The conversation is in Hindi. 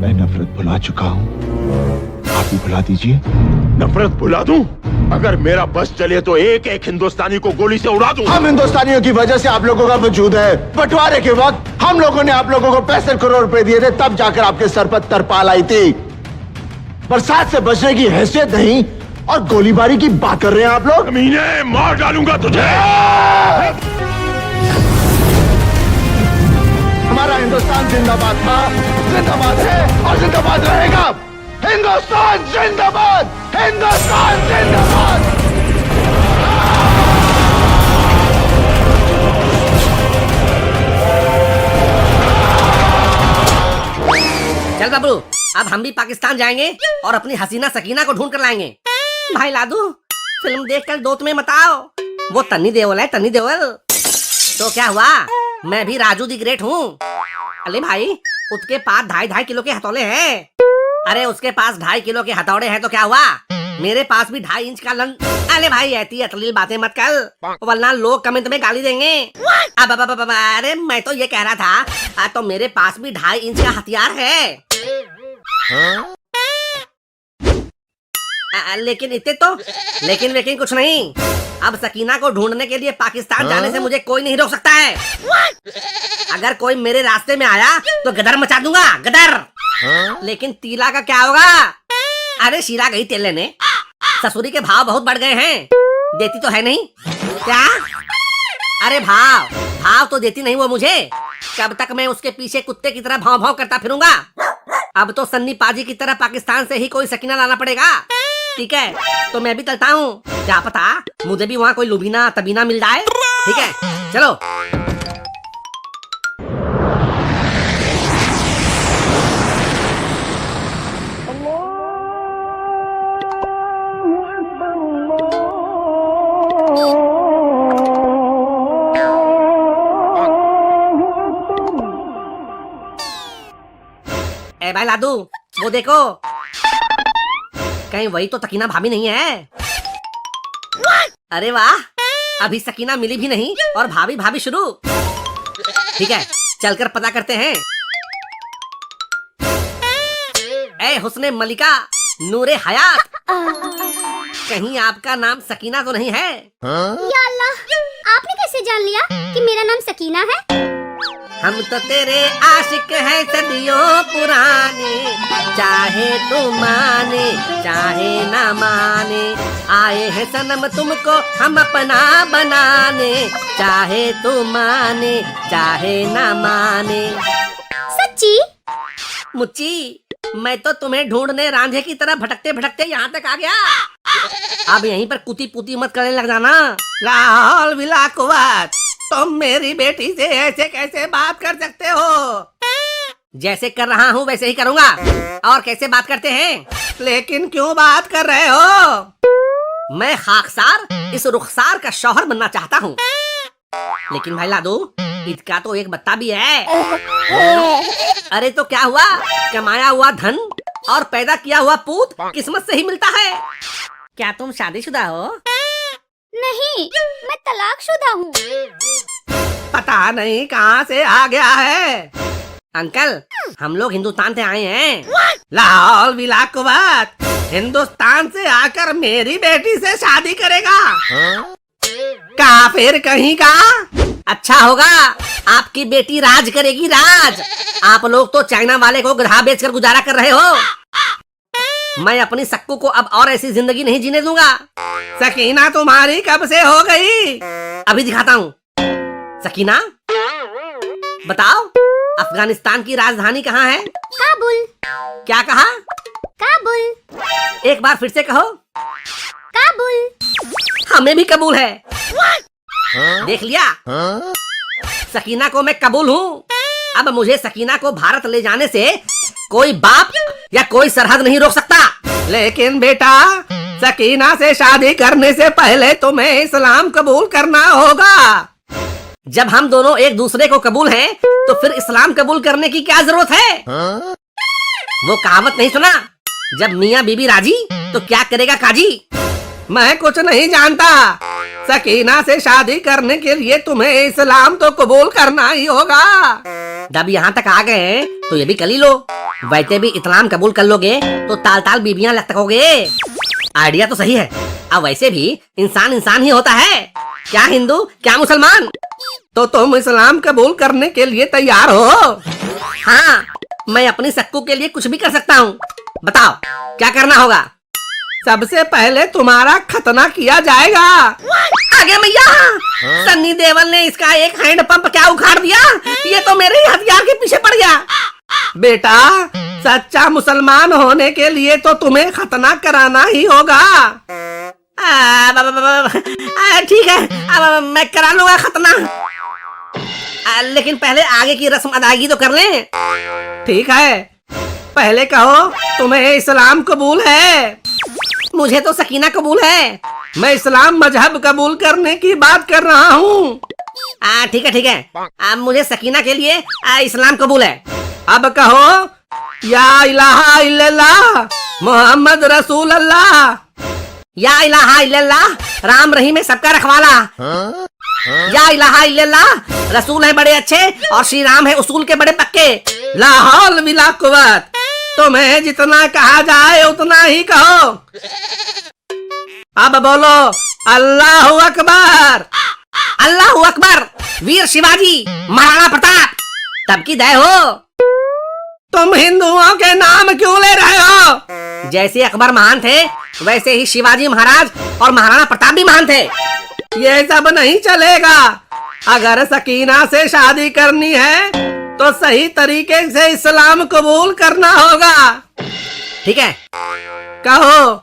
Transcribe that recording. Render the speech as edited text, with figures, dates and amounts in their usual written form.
मैं नफरत भुला चुका हूँ, आप भी भुला दीजिए। नफरत भुला दूं? अगर मेरा बस चले तो एक एक हिंदुस्तानी को गोली से उड़ा दूं। हम हिंदुस्तानियों की वजह से आप लोगों का वजूद है। बंटवारे के वक्त हम लोगों ने आप लोगों को 65 करोड़ रुपए दिए थे, तब जाकर आपके सर पर तरपाल आई थी। बरसात से बचने की हैसियत नहीं और गोलीबारी की बात कर रहे हैं आप लोग। कमीने, मार डालूंगा तुझे। हमारा हिंदुस्तान जिंदाबाद था, जिंदाबाद है और जिंदाबाद रहेगा। हिंदुस्तान जिंदाबाद, हिंदुस्तान जिंदाबाद। चल बबलू, अब हम भी पाकिस्तान जाएंगे और अपनी हसीना सकीना को ढूंढ कर लाएंगे। भाई लादू, फिल्म देखकर दो तुम्हें बताओ, वो तन्नी देओल है, तन्नी देओल। तो क्या हुआ, मैं भी राजू दी ग्रेट हूँ। अरे भाई, उसके पास 2.5 किलो के हथौड़े हैं। अरे उसके पास 2.5 किलो के हथौड़े हैं तो क्या हुआ, मेरे पास भी 2.5 इंच का लन। अरे भाई, ऐसी अश्लील बातें मत कर, वरना लोग कमेंट में गाली देंगे। अब अरे मैं तो ये कह रहा था, तो मेरे पास भी 2.5 इंच का हथियार है। लेकिन इतने तो लेकिन कुछ नहीं। अब सकीना को ढूंढने के लिए पाकिस्तान जाने से मुझे कोई नहीं रोक सकता है। अगर कोई मेरे रास्ते में आया तो गदर मचा दूंगा, गदर। लेकिन तीला का क्या होगा? अरे शीला गई तेल लेने, ससुरी के भाव बहुत बढ़ गए हैं, देती तो है नहीं क्या? अरे भाव तो देती नहीं वो मुझे। कब तक मैं उसके पीछे कुत्ते की तरह भाव भाव करता फिरूंगा? अब तो सन्नी पाजी की तरह पाकिस्तान से ही कोई सकीना लाना पड़ेगा। ठीक है, तो मैं भी चलता हूँ, क्या पता मुझे भी वहाँ कोई लुबीना तबीना मिल जाए। ठीक है, चलो। ए भाई लादू, वो देखो, कहीं वही तो सकीना भाभी नहीं है? अरे वाह, अभी सकीना मिली भी नहीं और भाभी भाभी शुरू। ठीक है, चलकर पता करते हैं। ए हुस्ने मलिका, नूरे हयात, कहीं आपका नाम सकीना तो नहीं है? या अल्लाह, आपने कैसे जान लिया कि मेरा नाम सकीना है? हम तो तेरे आशिक हैं सदियों पुराने, चाहे तू माने चाहे ना माने, आए हैं सनम तुमको हम अपना बनाने, चाहे तू माने चाहे ना माने। सच्ची? मुच्ची, मैं तो तुम्हें ढूंढने रांझे की तरह भटकते भटकते यहाँ तक आ गया। अब यहीं पर कुती पुती मत करने लग जाना। लाहौल विलाकुवत, तुम मेरी बेटी से ऐसे कैसे बात कर सकते हो? जैसे कर रहा हूँ वैसे ही करूँगा। और कैसे बात करते हैं? लेकिन क्यों बात कर रहे हो? मैं खाकसार इस रुखसार का शौहर बनना चाहता हूँ। लेकिन भाई लादू, इसका तो एक बत्ता भी है। अरे तो क्या हुआ, कमाया हुआ धन और पैदा किया हुआ पूत किस्मत से ही मिलता है। क्या तुम शादीशुदा हो? नहीं, मैं तलाकशुदा हूँ। पता नहीं कहाँ से आ गया है। अंकल, हम लोग हिंदुस्तान से आए हैं। लाहौल विलाकुवत, हिंदुस्तान से आकर मेरी बेटी से शादी करेगा? काफिर कहीं का। अच्छा होगा, आपकी बेटी राज करेगी, राज। आप लोग तो चाइना वाले को गधा बेचकर गुजारा कर रहे हो। मैं अपनी सक्कू को अब और ऐसी जिंदगी नहीं जीने दूंगा। सकीना तुम्हारी कब से हो गई? अभी दिखाता हूँ। सकीना, बताओ, अफगानिस्तान की राजधानी कहाँ है? काबुल। क्या कहा? काबुल। एक बार फिर से कहो। काबुल। हमें भी कबूल है। देख लिया, सकीना को मैं कबूल हूँ। अब मुझे सकीना को भारत ले जाने से कोई बाप या कोई सरहद नहीं रोक सकता। लेकिन बेटा, सकीना से शादी करने से पहले तुम्हें इस्लाम कबूल करना होगा। जब हम दोनों एक दूसरे को कबूल हैं, तो फिर इस्लाम कबूल करने की क्या जरूरत है? वो कहावत नहीं सुना, जब मियाँ बीबी राजी तो क्या करेगा काजी? मैं कुछ नहीं जानता। सकीना से शादी करने के लिए तुम्हें इस्लाम तो कबूल करना ही होगा। जब यहाँ तक आ गए हैं तो ये भी कर ही लो। वैसे भी इस्लाम कबूल कर लोगे तो ताल ताल बीबियां लटकोगे। आइडिया तो सही है। अब वैसे भी इंसान इंसान ही होता है, क्या हिंदू क्या मुसलमान। तो तुम इस्लाम कबूल करने के लिए तैयार हो? हाँ, मैं अपनी सक्कू के लिए कुछ भी कर सकता हूँ। बताओ क्या करना होगा? सबसे पहले तुम्हारा खतना किया जाएगा। आगे मैया, सन्नी देवल ने इसका एक हैंड पंप क्या उखाड़ दिया, ये तो मेरे ही हथियार के पीछे पड़ गया। बेटा, सच्चा मुसलमान होने के लिए तो तुम्हें खतना कराना ही होगा। ठीक है, अब मैं करा लूंगा खतना, लेकिन पहले आगे की रस्म अदायगी तो कर लें। ठीक है, पहले कहो तुम्हें इस्लाम कबूल है? मुझे तो सकीना कबूल है। मैं इस्लाम मजहब कबूल करने की बात कर रहा हूँ। ठीक है ठीक है, अब मुझे सकीना के लिए इस्लाम कबूल है। अब कहो या इलाहा इल्लल्लाह मोहम्मद रसूल अल्लाह। या इलाहा इल्लल्लाह राम रहीम है सबका रखवाला। या इलाहा इल्लल्लाह रसूल है बड़े अच्छे और श्री राम है उसूल के बड़े पक्के। ला हौल विला कुव्वत, तुम्हें जितना कहा जाए उतना ही कहो। अब बोलो अल्लाहू अकबर। अल्लाहू अकबर। वीर शिवाजी महाराणा प्रताप तब की दया हो। तुम हिंदुओं के नाम क्यों ले रहे हो? जैसे अकबर महान थे वैसे ही शिवाजी महाराज और महाराणा प्रताप भी महान थे। ये सब नहीं चलेगा। अगर सकीना से शादी करनी है तो सही तरीके से इस्लाम कबूल करना होगा। ठीक है, कहो